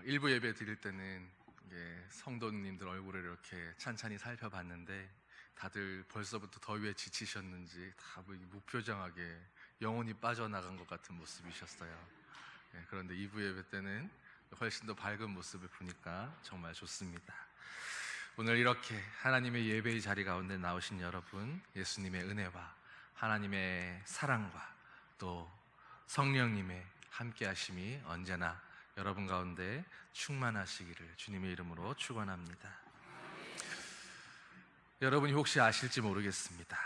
일부 예배 드릴 때는 성도님들 얼굴을 이렇게 찬찬히 살펴봤는데 다들 벌써부터 더위에 지치셨는지 다 무표정하게 영혼이 빠져나간 것 같은 모습이셨어요. 그런데 2부 예배 때는 훨씬 더 밝은 모습을 보니까 정말 좋습니다. 오늘 이렇게 하나님의 예배의 자리 가운데 나오신 여러분, 예수님의 은혜와 하나님의 사랑과 또 성령님의 함께 하심이 언제나 여러분 가운데 충만하시기를 주님의 이름으로 축원합니다. 여러분이 혹시 아실지 모르겠습니다.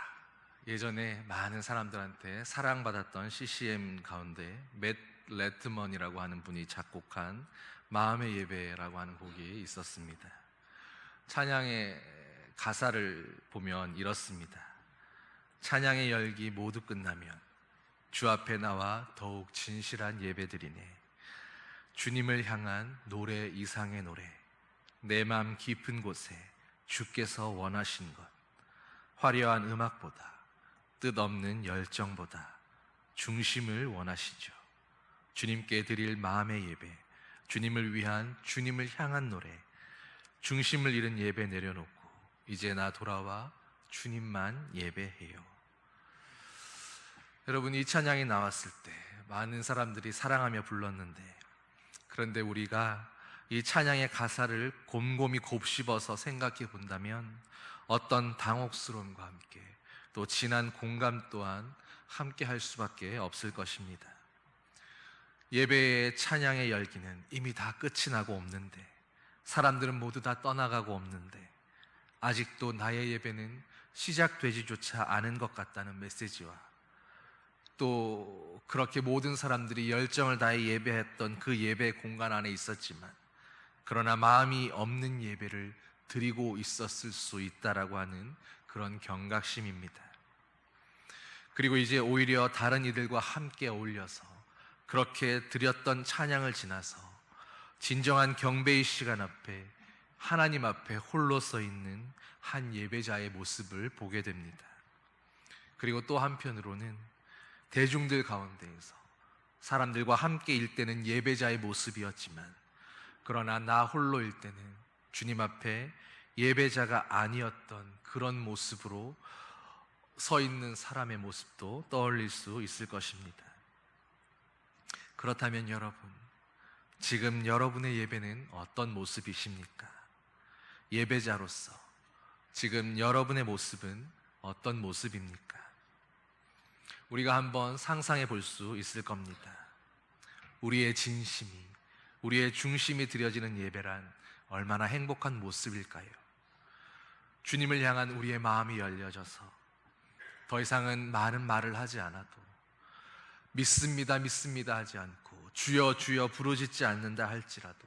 예전에 많은 사람들한테 사랑받았던 CCM 가운데 맷 레트먼이라고 하는 분이 작곡한 마음의 예배라고 하는 곡이 있었습니다. 찬양의 가사를 보면 이렇습니다. 찬양의 열기 모두 끝나면 주 앞에 나와 더욱 진실한 예배드리네. 주님을 향한 노래 이상의 노래, 내 맘 깊은 곳에 주께서 원하신 것, 화려한 음악보다 뜻없는 열정보다 중심을 원하시죠. 주님께 드릴 마음의 예배, 주님을 위한 주님을 향한 노래, 중심을 잃은 예배 내려놓고 이제 나 돌아와 주님만 예배해요. 여러분, 이 찬양이 나왔을 때 많은 사람들이 사랑하며 불렀는데, 그런데 우리가 이 찬양의 가사를 곰곰이 곱씹어서 생각해 본다면 어떤 당혹스러움과 함께 또 진한 공감 또한 함께 할 수밖에 없을 것입니다. 예배의 찬양의 열기는 이미 다 끝이 나고 없는데, 사람들은 모두 다 떠나가고 없는데 아직도 나의 예배는 시작되지조차 않은 것 같다는 메시지와, 또 그렇게 모든 사람들이 열정을 다해 예배했던 그 예배 공간 안에 있었지만 그러나 마음이 없는 예배를 드리고 있었을 수 있다라고 하는 그런 경각심입니다. 그리고 이제 오히려 다른 이들과 함께 어울려서 그렇게 드렸던 찬양을 지나서 진정한 경배의 시간 앞에 하나님 앞에 홀로 서 있는 한 예배자의 모습을 보게 됩니다. 그리고 또 한편으로는 대중들 가운데에서 사람들과 함께 일 때는 예배자의 모습이었지만 그러나 나 홀로일 때는 주님 앞에 예배자가 아니었던 그런 모습으로 서 있는 사람의 모습도 떠올릴 수 있을 것입니다. 그렇다면 여러분, 지금 여러분의 예배는 어떤 모습이십니까? 예배자로서 지금 여러분의 모습은 어떤 모습입니까? 우리가 한번 상상해 볼 수 있을 겁니다. 우리의 진심이, 우리의 중심이 드려지는 예배란 얼마나 행복한 모습일까요? 주님을 향한 우리의 마음이 열려져서 더 이상은 많은 말을 하지 않아도, 믿습니다 믿습니다 하지 않고 주여 주여 부르짖지 않는다 할지라도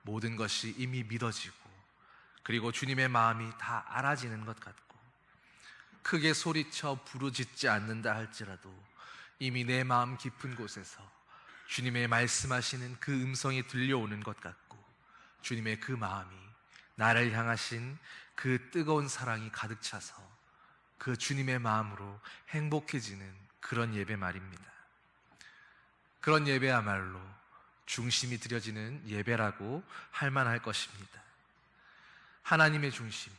모든 것이 이미 믿어지고, 그리고 주님의 마음이 다 알아지는 것 같고, 크게 소리쳐 부르짖지 않는다 할지라도 이미 내 마음 깊은 곳에서 주님의 말씀하시는 그 음성이 들려오는 것 같고, 주님의 그 마음이 나를 향하신 그 뜨거운 사랑이 가득 차서 그 주님의 마음으로 행복해지는 그런 예배 말입니다. 그런 예배야말로 중심이 드려지는 예배라고 할 만할 것입니다. 하나님의 중심이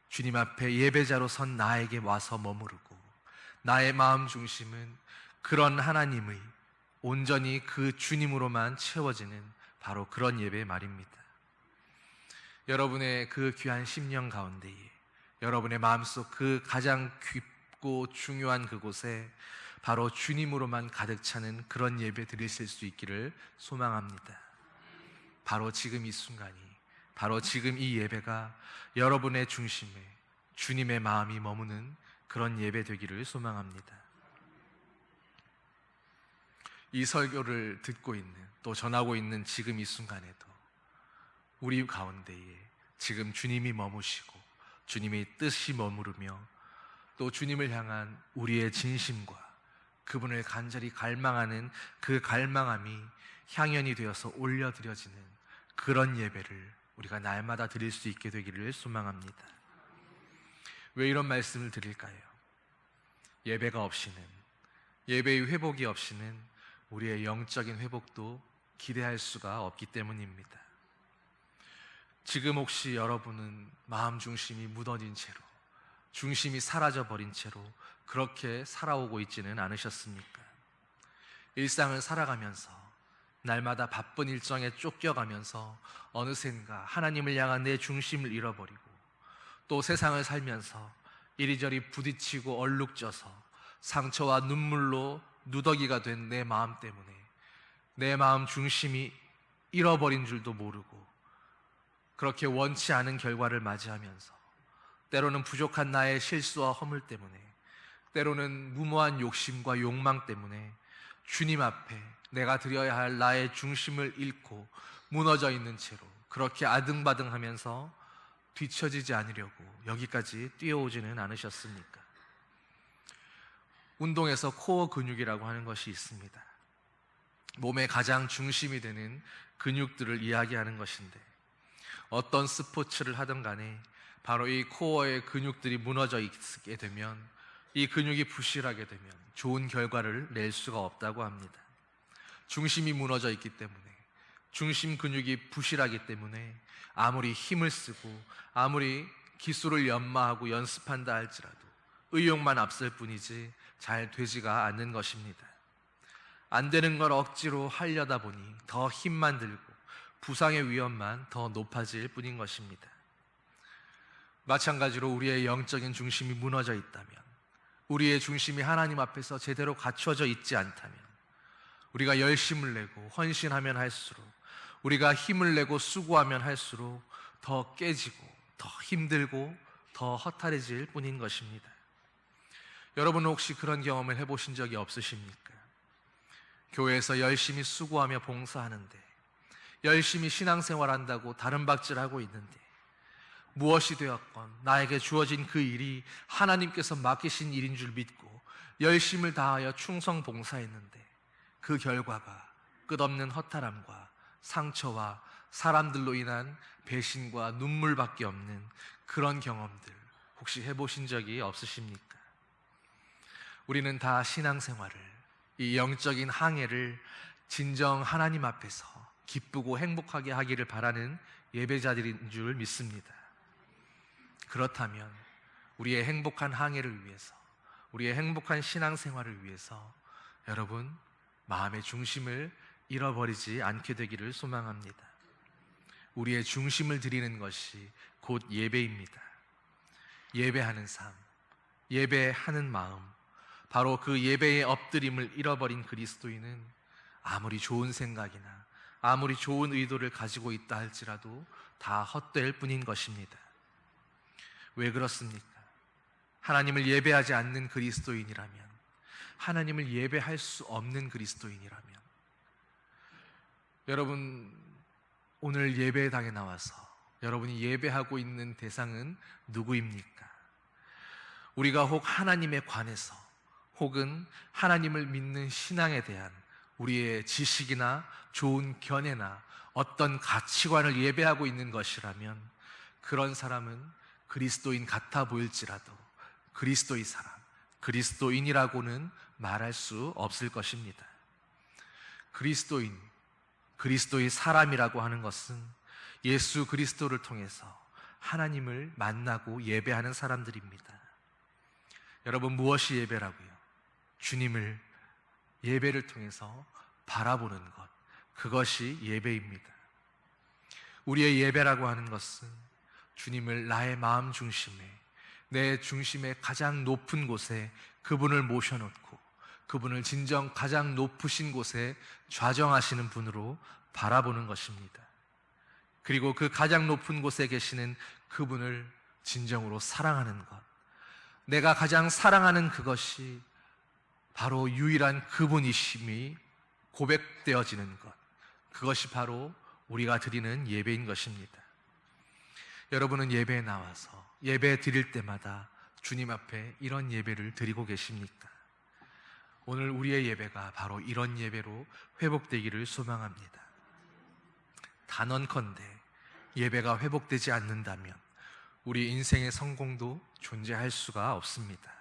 주님 앞에 예배자로 선 나에게 와서 머무르고, 나의 마음 중심은 그런 하나님의 온전히 그 주님으로만 채워지는 바로 그런 예배 말입니다. 여러분의 그 귀한 심령 가운데에, 여러분의 마음속 그 가장 깊고 중요한 그곳에 바로 주님으로만 가득 차는 그런 예배 드리실 수 있기를 소망합니다. 바로 지금 이 순간이, 바로 지금 이 예배가 여러분의 중심에 주님의 마음이 머무는 그런 예배 되기를 소망합니다. 이 설교를 듣고 있는, 또 전하고 있는 지금 이 순간에도 우리 가운데에 지금 주님이 머무시고 주님의 뜻이 머무르며 또 주님을 향한 우리의 진심과 그분을 간절히 갈망하는 그 갈망함이 향연이 되어서 올려드려지는 그런 예배를 우리가 날마다 드릴 수 있게 되기를 소망합니다. 왜 이런 말씀을 드릴까요? 예배가 없이는, 예배의 회복이 없이는 우리의 영적인 회복도 기대할 수가 없기 때문입니다. 지금 혹시 여러분은 마음 중심이 무너진 채로, 중심이 사라져버린 채로 그렇게 살아오고 있지는 않으셨습니까? 일상을 살아가면서 날마다 바쁜 일정에 쫓겨가면서 어느샌가 하나님을 향한 내 중심을 잃어버리고, 또 세상을 살면서 이리저리 부딪히고 얼룩져서 상처와 눈물로 누더기가 된 내 마음 때문에 내 마음 중심이 잃어버린 줄도 모르고, 그렇게 원치 않은 결과를 맞이하면서 때로는 부족한 나의 실수와 허물 때문에, 때로는 무모한 욕심과 욕망 때문에 주님 앞에 내가 드려야 할 나의 중심을 잃고 무너져 있는 채로 그렇게 아등바등하면서 뒤처지지 않으려고 여기까지 뛰어오지는 않으셨습니까? 운동에서 코어 근육이라고 하는 것이 있습니다. 몸의 가장 중심이 되는 근육들을 이야기하는 것인데, 어떤 스포츠를 하든 간에 바로 이 코어의 근육들이 무너져 있게 되면, 이 근육이 부실하게 되면 좋은 결과를 낼 수가 없다고 합니다. 중심이 무너져 있기 때문에, 중심 근육이 부실하기 때문에 아무리 힘을 쓰고 아무리 기술을 연마하고 연습한다 할지라도 의욕만 앞설 뿐이지 잘 되지가 않는 것입니다. 안 되는 걸 억지로 하려다 보니 더 힘만 들고 부상의 위험만 더 높아질 뿐인 것입니다. 마찬가지로 우리의 영적인 중심이 무너져 있다면, 우리의 중심이 하나님 앞에서 제대로 갖춰져 있지 않다면, 우리가 열심을 내고 헌신하면 할수록, 우리가 힘을 내고 수고하면 할수록 더 깨지고 더 힘들고 더 허탈해질 뿐인 것입니다. 여러분은 혹시 그런 경험을 해보신 적이 없으십니까? 교회에서 열심히 수고하며 봉사하는데, 열심히 신앙생활한다고 다름박질하고 있는데, 무엇이 되었건 나에게 주어진 그 일이 하나님께서 맡기신 일인 줄 믿고 열심을 다하여 충성 봉사했는데, 그 결과가 끝없는 허탈함과 상처와 사람들로 인한 배신과 눈물밖에 없는 그런 경험들 혹시 해보신 적이 없으십니까? 우리는 다 신앙생활을, 이 영적인 항해를 진정 하나님 앞에서 기쁘고 행복하게 하기를 바라는 예배자들인 줄 믿습니다. 그렇다면 우리의 행복한 항해를 위해서, 우리의 행복한 신앙생활을 위해서 여러분, 마음의 중심을 잃어버리지 않게 되기를 소망합니다. 우리의 중심을 드리는 것이 곧 예배입니다. 예배하는 삶, 예배하는 마음, 바로 그 예배의 엎드림을 잃어버린 그리스도인은 아무리 좋은 생각이나 아무리 좋은 의도를 가지고 있다 할지라도 다 헛될 뿐인 것입니다. 왜 그렇습니까? 하나님을 예배하지 않는 그리스도인이라면, 하나님을 예배할 수 없는 그리스도인이라면, 여러분 오늘 예배당에 나와서 여러분이 예배하고 있는 대상은 누구입니까? 우리가 혹 하나님에 관해서, 혹은 하나님을 믿는 신앙에 대한 우리의 지식이나 좋은 견해나 어떤 가치관을 예배하고 있는 것이라면, 그런 사람은 그리스도인 같아 보일지라도 그리스도의 사람, 그리스도인이라고는 말할 수 없을 것입니다. 그리스도인, 그리스도의 사람이라고 하는 것은 예수 그리스도를 통해서 하나님을 만나고 예배하는 사람들입니다. 여러분, 무엇이 예배라고요? 주님을 예배를 통해서 바라보는 것, 그것이 예배입니다. 우리의 예배라고 하는 것은 주님을 나의 마음 중심에, 내 중심의 가장 높은 곳에 그분을 모셔놓고 그분을 진정 가장 높으신 곳에 좌정하시는 분으로 바라보는 것입니다. 그리고 그 가장 높은 곳에 계시는 그분을 진정으로 사랑하는 것, 내가 가장 사랑하는 그것이 바로 유일한 그분이심이 고백되어지는 것, 그것이 바로 우리가 드리는 예배인 것입니다. 여러분은 예배에 나와서 예배 드릴 때마다 주님 앞에 이런 예배를 드리고 계십니까? 오늘 우리의 예배가 바로 이런 예배로 회복되기를 소망합니다. 단언컨대 예배가 회복되지 않는다면 우리 인생의 성공도 존재할 수가 없습니다.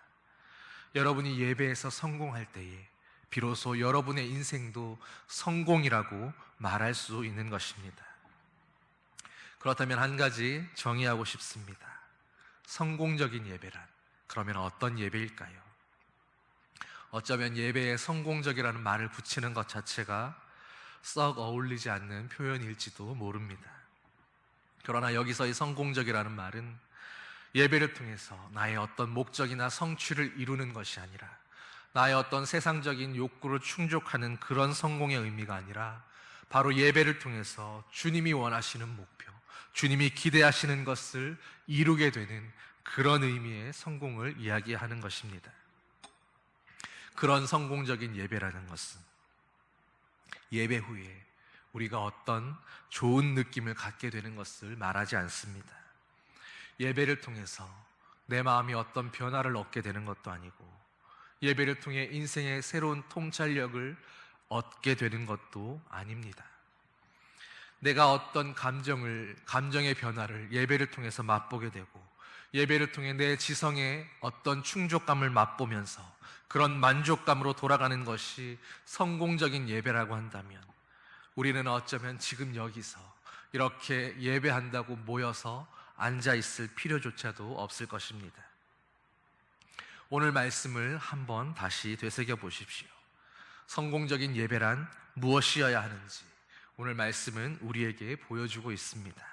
여러분이 예배에서 성공할 때에 비로소 여러분의 인생도 성공이라고 말할 수 있는 것입니다. 그렇다면 한 가지 정의하고 싶습니다. 성공적인 예배란 그러면 어떤 예배일까요? 어쩌면 예배에 성공적이라는 말을 붙이는 것 자체가 썩 어울리지 않는 표현일지도 모릅니다. 그러나 여기서의 성공적이라는 말은 예배를 통해서 나의 어떤 목적이나 성취를 이루는 것이 아니라, 나의 어떤 세상적인 욕구를 충족하는 그런 성공의 의미가 아니라, 바로 예배를 통해서 주님이 원하시는 목표, 주님이 기대하시는 것을 이루게 되는 그런 의미의 성공을 이야기하는 것입니다. 그런 성공적인 예배라는 것은 예배 후에 우리가 어떤 좋은 느낌을 갖게 되는 것을 말하지 않습니다. 예배를 통해서 내 마음이 어떤 변화를 얻게 되는 것도 아니고, 예배를 통해 인생의 새로운 통찰력을 얻게 되는 것도 아닙니다. 내가 어떤 감정의 변화를 예배를 통해서 맛보게 되고, 예배를 통해 내 지성의 어떤 충족감을 맛보면서 그런 만족감으로 돌아가는 것이 성공적인 예배라고 한다면, 우리는 어쩌면 지금 여기서 이렇게 예배한다고 모여서 앉아 있을 필요조차도 없을 것입니다. 오늘 말씀을 한번 다시 되새겨 보십시오. 성공적인 예배란 무엇이어야 하는지 오늘 말씀은 우리에게 보여주고 있습니다.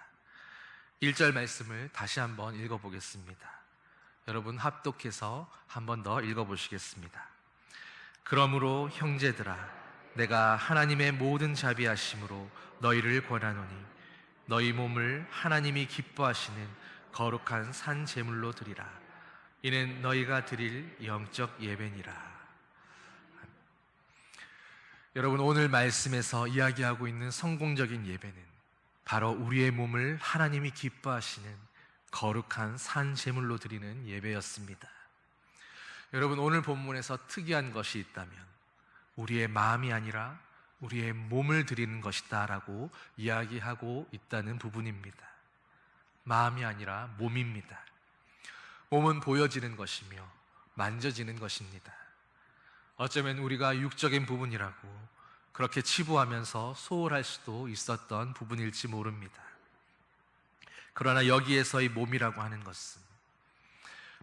1절 말씀을 다시 한번 읽어보겠습니다. 여러분 합독해서 한번 더 읽어보시겠습니다. 그러므로 형제들아, 내가 하나님의 모든 자비하심으로 너희를 권하노니 너희 몸을 하나님이 기뻐하시는 거룩한 산 제물로 드리라. 이는 너희가 드릴 영적 예배니라. 여러분, 오늘 말씀에서 이야기하고 있는 성공적인 예배는 바로 우리의 몸을 하나님이 기뻐하시는 거룩한 산 제물로 드리는 예배였습니다. 여러분, 오늘 본문에서 특이한 것이 있다면 우리의 마음이 아니라 우리의 몸을 드리는 것이다 라고 이야기하고 있다는 부분입니다. 마음이 아니라 몸입니다. 몸은 보여지는 것이며 만져지는 것입니다. 어쩌면 우리가 육적인 부분이라고 그렇게 치부하면서 소홀할 수도 있었던 부분일지 모릅니다. 그러나 여기에서의 몸이라고 하는 것은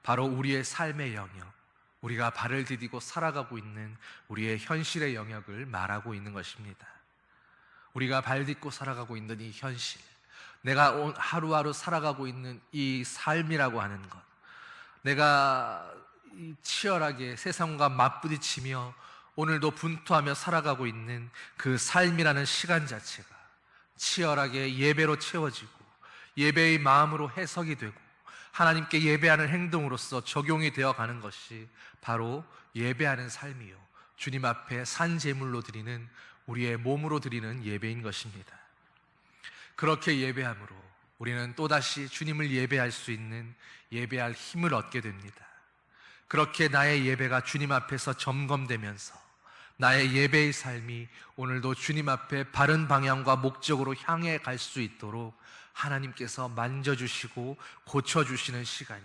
바로 우리의 삶의 영역, 우리가 발을 디디고 살아가고 있는 우리의 현실의 영역을 말하고 있는 것입니다. 우리가 발 딛고 살아가고 있는 이 현실, 내가 하루하루 살아가고 있는 이 삶이라고 하는 것, 내가 치열하게 세상과 맞부딪히며 오늘도 분투하며 살아가고 있는 그 삶이라는 시간 자체가 치열하게 예배로 채워지고 예배의 마음으로 해석이 되고 하나님께 예배하는 행동으로서 적용이 되어가는 것이 바로 예배하는 삶이요, 주님 앞에 산 제물로 드리는 우리의 몸으로 드리는 예배인 것입니다. 그렇게 예배함으로 우리는 또다시 주님을 예배할 수 있는 예배할 힘을 얻게 됩니다. 그렇게 나의 예배가 주님 앞에서 점검되면서 나의 예배의 삶이 오늘도 주님 앞에 바른 방향과 목적으로 향해 갈 수 있도록 하나님께서 만져주시고 고쳐주시는 시간이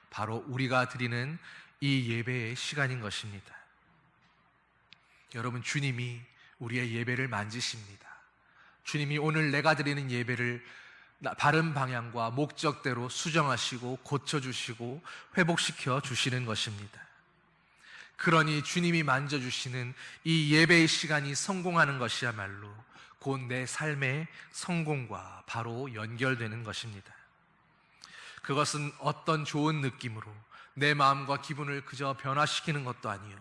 바로 우리가 드리는 이 예배의 시간인 것입니다. 여러분, 주님이 우리의 예배를 만지십니다. 주님이 오늘 내가 드리는 예배를 바른 방향과 목적대로 수정하시고 고쳐주시고 회복시켜 주시는 것입니다. 그러니 주님이 만져주시는 이 예배의 시간이 성공하는 것이야말로 곧 내 삶의 성공과 바로 연결되는 것입니다. 그것은 어떤 좋은 느낌으로 내 마음과 기분을 그저 변화시키는 것도 아니요,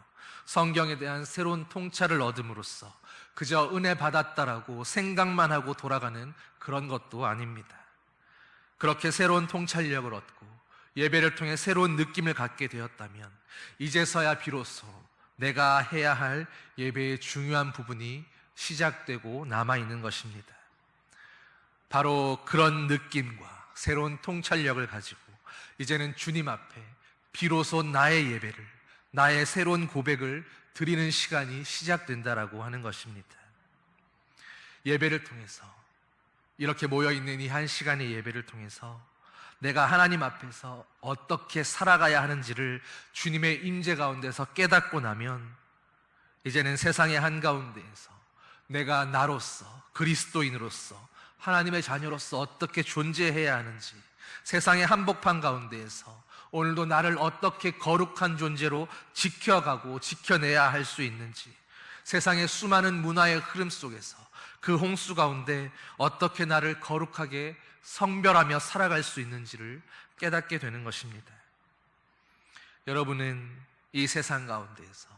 성경에 대한 새로운 통찰을 얻음으로써 그저 은혜 받았다라고 생각만 하고 돌아가는 그런 것도 아닙니다. 그렇게 새로운 통찰력을 얻고 예배를 통해 새로운 느낌을 갖게 되었다면 이제서야 비로소 내가 해야 할 예배의 중요한 부분이 시작되고 남아있는 것입니다. 바로 그런 느낌과 새로운 통찰력을 가지고 이제는 주님 앞에 비로소 나의 예배를, 나의 새로운 고백을 드리는 시간이 시작된다라고 하는 것입니다. 예배를 통해서, 이렇게 모여있는 이 한 시간의 예배를 통해서 내가 하나님 앞에서 어떻게 살아가야 하는지를 주님의 임재 가운데서 깨닫고 나면 이제는 세상의 한가운데에서 내가 나로서, 그리스도인으로서, 하나님의 자녀로서 어떻게 존재해야 하는지, 세상의 한복판 가운데에서 오늘도 나를 어떻게 거룩한 존재로 지켜가고 지켜내야 할 수 있는지, 세상의 수많은 문화의 흐름 속에서 그 홍수 가운데 어떻게 나를 거룩하게 성별하며 살아갈 수 있는지를 깨닫게 되는 것입니다. 여러분은 이 세상 가운데에서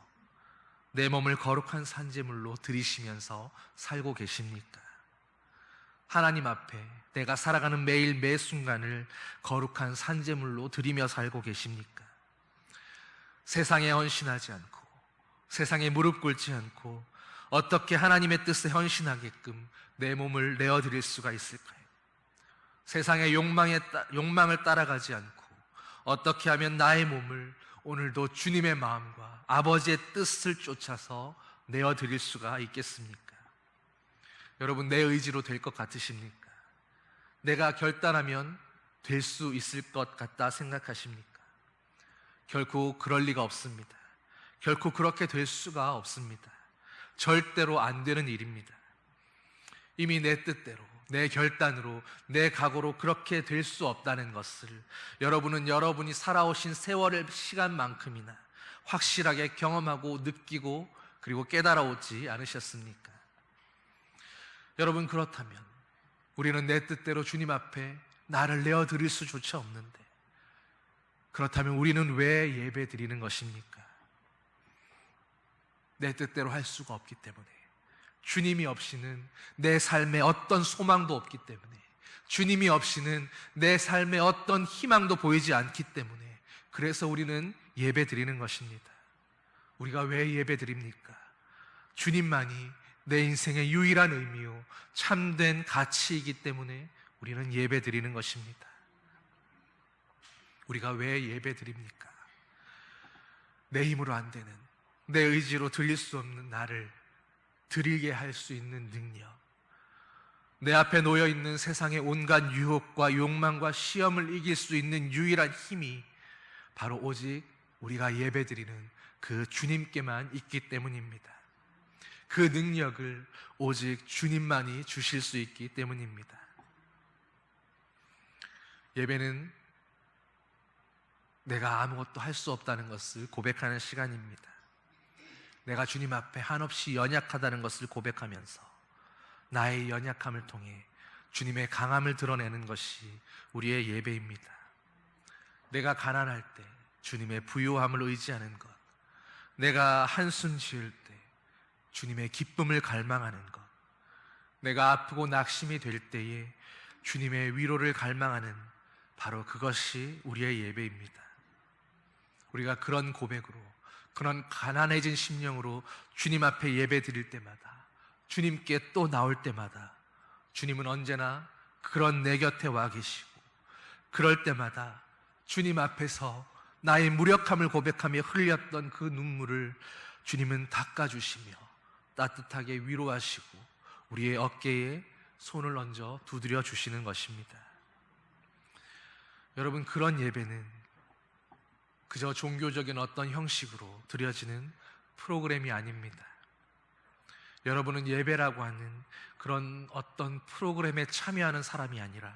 내 몸을 거룩한 산제물로 드리시면서 살고 계십니까? 하나님 앞에 내가 살아가는 매일 매 순간을 거룩한 산제물로 드리며 살고 계십니까? 세상에 헌신하지 않고, 세상에 무릎 꿇지 않고 어떻게 하나님의 뜻에 헌신하게끔 내 몸을 내어드릴 수가 있을까요? 세상의 욕망을 따라가지 않고 어떻게 하면 나의 몸을 오늘도 주님의 마음과 아버지의 뜻을 쫓아서 내어드릴 수가 있겠습니까? 여러분, 내 의지로 될 것 같으십니까? 내가 결단하면 될 수 있을 것 같다 생각하십니까? 결코 그럴 리가 없습니다. 결코 그렇게 될 수가 없습니다. 절대로 안 되는 일입니다. 이미 내 뜻대로, 내 결단으로, 내 각오로 그렇게 될 수 없다는 것을 여러분은 여러분이 살아오신 세월의 시간만큼이나 확실하게 경험하고 느끼고 그리고 깨달아오지 않으셨습니까? 여러분, 그렇다면 우리는 내 뜻대로 주님 앞에 나를 내어드릴 수조차 없는데, 그렇다면 우리는 왜 예배 드리는 것입니까? 내 뜻대로 할 수가 없기 때문에, 주님이 없이는 내 삶에 어떤 소망도 없기 때문에, 주님이 없이는 내 삶에 어떤 희망도 보이지 않기 때문에, 그래서 우리는 예배 드리는 것입니다. 우리가 왜 예배 드립니까? 주님만이 내 인생의 유일한 의미요 참된 가치이기 때문에 우리는 예배 드리는 것입니다. 우리가 왜 예배 드립니까? 내 힘으로 안 되는, 내 의지로 드릴 수 없는 나를 드리게 할 수 있는 능력, 내 앞에 놓여있는 세상의 온갖 유혹과 욕망과 시험을 이길 수 있는 유일한 힘이 바로 오직 우리가 예배드리는 그 주님께만 있기 때문입니다. 그 능력을 오직 주님만이 주실 수 있기 때문입니다. 예배는 내가 아무것도 할 수 없다는 것을 고백하는 시간입니다. 내가 주님 앞에 한없이 연약하다는 것을 고백하면서 나의 연약함을 통해 주님의 강함을 드러내는 것이 우리의 예배입니다. 내가 가난할 때 주님의 부요함을 의지하는 것, 내가 한숨 지을 때 주님의 기쁨을 갈망하는 것, 내가 아프고 낙심이 될 때에 주님의 위로를 갈망하는 바로 그것이 우리의 예배입니다. 우리가 그런 고백으로, 그런 가난해진 심령으로 주님 앞에 예배 드릴 때마다, 주님께 또 나올 때마다 주님은 언제나 그런 내 곁에 와 계시고, 그럴 때마다 주님 앞에서 나의 무력함을 고백하며 흘렸던 그 눈물을 주님은 닦아주시며 따뜻하게 위로하시고 우리의 어깨에 손을 얹어 두드려 주시는 것입니다. 여러분, 그런 예배는 그저 종교적인 어떤 형식으로 드려지는 프로그램이 아닙니다. 여러분은 예배라고 하는 그런 어떤 프로그램에 참여하는 사람이 아니라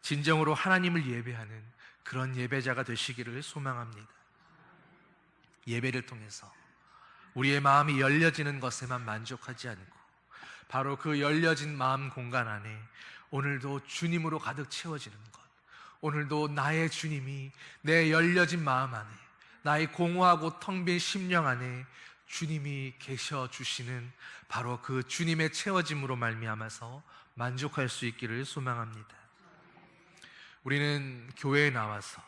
진정으로 하나님을 예배하는 그런 예배자가 되시기를 소망합니다. 예배를 통해서 우리의 마음이 열려지는 것에만 만족하지 않고 바로 그 열려진 마음 공간 안에 오늘도 주님으로 가득 채워지는 것, 오늘도 나의 주님이 내 열려진 마음 안에, 나의 공허하고 텅 빈 심령 안에 주님이 계셔 주시는 바로 그 주님의 채워짐으로 말미암아서 만족할 수 있기를 소망합니다. 우리는 교회에 나와서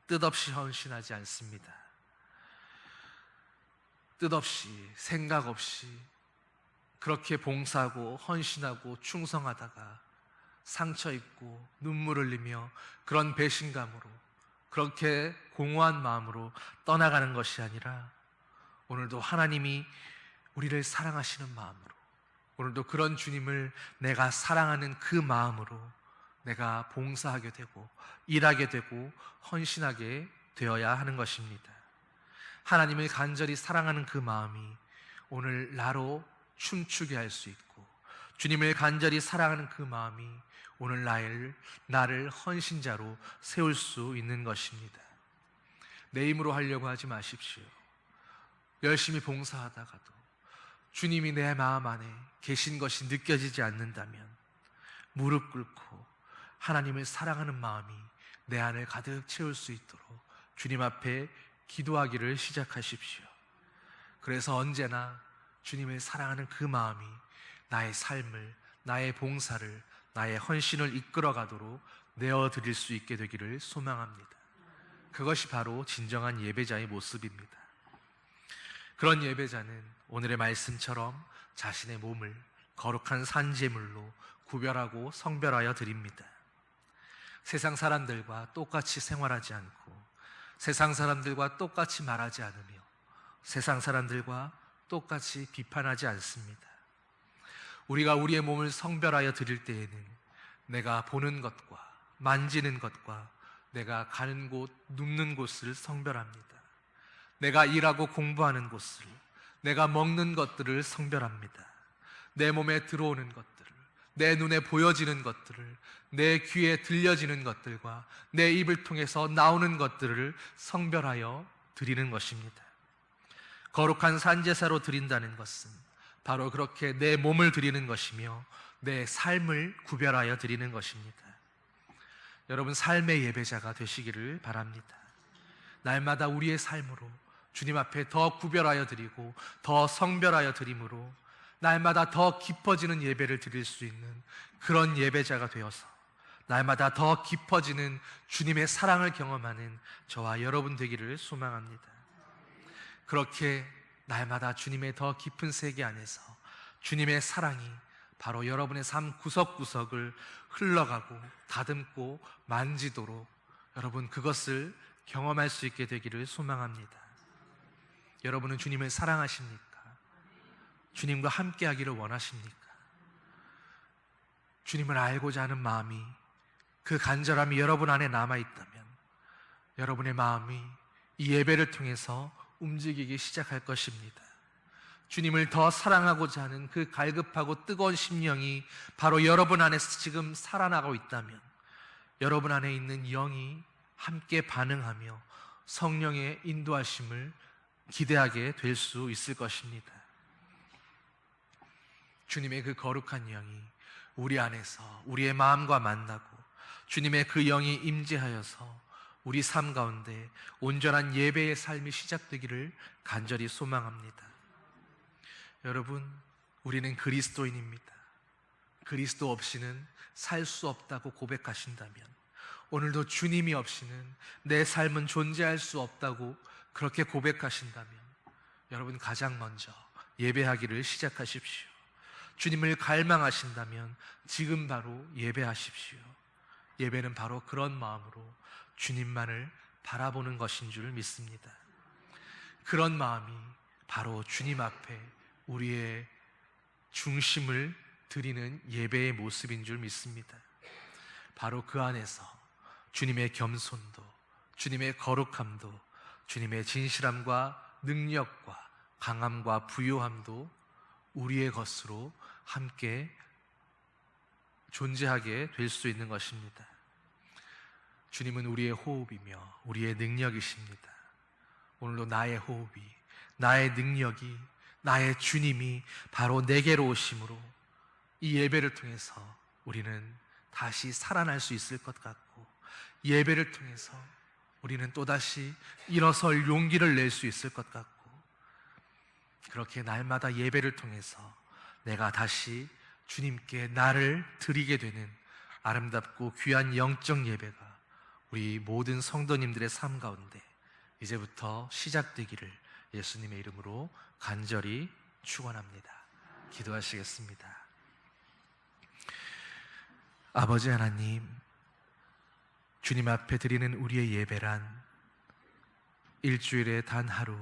뜻없이 헌신하지 않습니다. 뜻없이, 생각 없이 그렇게 봉사하고 헌신하고 충성하다가 상처 입고 눈물 흘리며 그런 배신감으로, 그렇게 공허한 마음으로 떠나가는 것이 아니라 오늘도 하나님이 우리를 사랑하시는 마음으로, 오늘도 그런 주님을 내가 사랑하는 그 마음으로 내가 봉사하게 되고 일하게 되고 헌신하게 되어야 하는 것입니다. 하나님을 간절히 사랑하는 그 마음이 오늘 나로 춤추게 할 수 있고, 주님을 간절히 사랑하는 그 마음이 오늘 나를 헌신자로 세울 수 있는 것입니다. 내 힘으로 하려고 하지 마십시오. 열심히 봉사하다가도 주님이 내 마음 안에 계신 것이 느껴지지 않는다면 무릎 꿇고 하나님을 사랑하는 마음이 내 안을 가득 채울 수 있도록 주님 앞에 기도하기를 시작하십시오. 그래서 언제나 주님을 사랑하는 그 마음이 나의 삶을, 나의 봉사를, 나의 헌신을 이끌어가도록 내어드릴 수 있게 되기를 소망합니다. 그것이 바로 진정한 예배자의 모습입니다. 그런 예배자는 오늘의 말씀처럼 자신의 몸을 거룩한 산제물로 구별하고 성별하여 드립니다. 세상 사람들과 똑같이 생활하지 않고, 세상 사람들과 똑같이 말하지 않으며, 세상 사람들과 똑같이 비판하지 않습니다. 우리가 우리의 몸을 성별하여 드릴 때에는 내가 보는 것과 만지는 것과 내가 가는 곳, 눕는 곳을 성별합니다. 내가 일하고 공부하는 곳을, 내가 먹는 것들을 성별합니다. 내 몸에 들어오는 것들을, 내 눈에 보여지는 것들을, 내 귀에 들려지는 것들과 내 입을 통해서 나오는 것들을 성별하여 드리는 것입니다. 거룩한 산제사로 드린다는 것은 바로 그렇게 내 몸을 드리는 것이며 내 삶을 구별하여 드리는 것입니다. 여러분, 삶의 예배자가 되시기를 바랍니다. 날마다 우리의 삶으로 주님 앞에 더 구별하여 드리고 더 성별하여 드림으로 날마다 더 깊어지는 예배를 드릴 수 있는 그런 예배자가 되어서 날마다 더 깊어지는 주님의 사랑을 경험하는 저와 여러분 되기를 소망합니다. 그렇게 날마다 주님의 더 깊은 세계 안에서 주님의 사랑이 바로 여러분의 삶 구석구석을 흘러가고 다듬고 만지도록 여러분 그것을 경험할 수 있게 되기를 소망합니다. 여러분은 주님을 사랑하십니까? 주님과 함께 하기를 원하십니까? 주님을 알고자 하는 마음이, 그 간절함이 여러분 안에 남아있다면 여러분의 마음이 이 예배를 통해서 움직이기 시작할 것입니다. 주님을 더 사랑하고자 하는 그 갈급하고 뜨거운 심령이 바로 여러분 안에서 지금 살아나고 있다면 여러분 안에 있는 영이 함께 반응하며 성령의 인도하심을 기대하게 될 수 있을 것입니다. 주님의 그 거룩한 영이 우리 안에서 우리의 마음과 만나고 주님의 그 영이 임재하여서 우리 삶 가운데 온전한 예배의 삶이 시작되기를 간절히 소망합니다. 여러분, 우리는 그리스도인입니다. 그리스도 없이는 살 수 없다고 고백하신다면, 오늘도 주님이 없이는 내 삶은 존재할 수 없다고 그렇게 고백하신다면 여러분 가장 먼저 예배하기를 시작하십시오. 주님을 갈망하신다면 지금 바로 예배하십시오. 예배는 바로 그런 마음으로 주님만을 바라보는 것인 줄 믿습니다. 그런 마음이 바로 주님 앞에 우리의 중심을 드리는 예배의 모습인 줄 믿습니다. 바로 그 안에서 주님의 겸손도, 주님의 거룩함도, 주님의 진실함과 능력과 강함과 부요함도 우리의 것으로 함께 존재하게 될 수 있는 것입니다. 주님은 우리의 호흡이며 우리의 능력이십니다. 오늘도 나의 호흡이, 나의 능력이, 나의 주님이 바로 내게로 오심으로 이 예배를 통해서 우리는 다시 살아날 수 있을 것 같고, 예배를 통해서 우리는 또다시 일어설 용기를 낼 수 있을 것 같고, 그렇게 날마다 예배를 통해서 내가 다시 주님께 나를 드리게 되는 아름답고 귀한 영적 예배가 우리 모든 성도님들의 삶 가운데 이제부터 시작되기를 예수님의 이름으로 간절히 축원합니다. 기도하시겠습니다. 아버지 하나님, 주님 앞에 드리는 우리의 예배란 일주일에 단 하루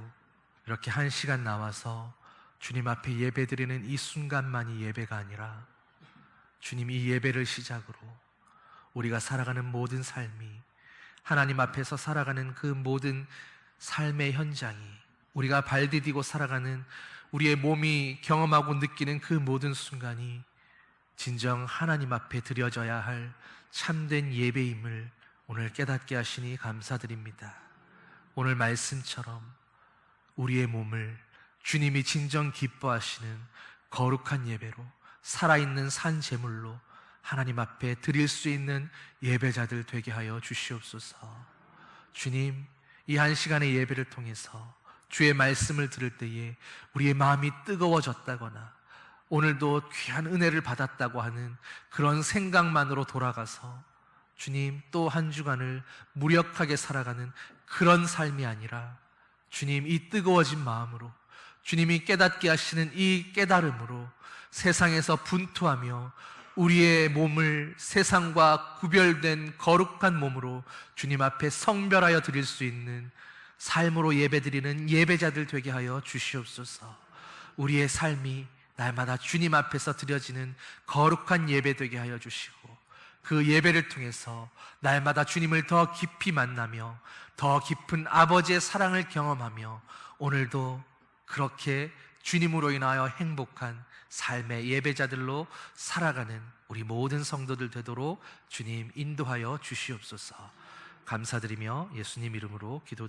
이렇게 1시간 나와서 주님 앞에 예배 드리는 이 순간만이 예배가 아니라 주님, 이 예배를 시작으로 우리가 살아가는 모든 삶이, 하나님 앞에서 살아가는 그 모든 삶의 현장이, 우리가 발 디디고 살아가는 우리의 몸이 경험하고 느끼는 그 모든 순간이 진정 하나님 앞에 드려져야 할 참된 예배임을 오늘 깨닫게 하시니 감사드립니다. 오늘 말씀처럼 우리의 몸을 주님이 진정 기뻐하시는 거룩한 예배로, 살아있는 산 제물로 하나님 앞에 드릴 수 있는 예배자들 되게 하여 주시옵소서. 주님, 이 한 시간의 예배를 통해서 주의 말씀을 들을 때에 우리의 마음이 뜨거워졌다거나 오늘도 귀한 은혜를 받았다고 하는 그런 생각만으로 돌아가서 주님, 또 한 주간을 무력하게 살아가는 그런 삶이 아니라 주님, 이 뜨거워진 마음으로, 주님이 깨닫게 하시는 이 깨달음으로 세상에서 분투하며 우리의 몸을 세상과 구별된 거룩한 몸으로 주님 앞에 성별하여 드릴 수 있는 삶으로 예배드리는 예배자들 되게 하여 주시옵소서. 우리의 삶이 날마다 주님 앞에서 드려지는 거룩한 예배 되게 하여 주시고, 그 예배를 통해서 날마다 주님을 더 깊이 만나며 더 깊은 아버지의 사랑을 경험하며 오늘도 그렇게 주님으로 인하여 행복한 삶의 예배자들로 살아가는 우리 모든 성도들 되도록 주님 인도하여 주시옵소서. 감사드리며 예수님 이름으로 기도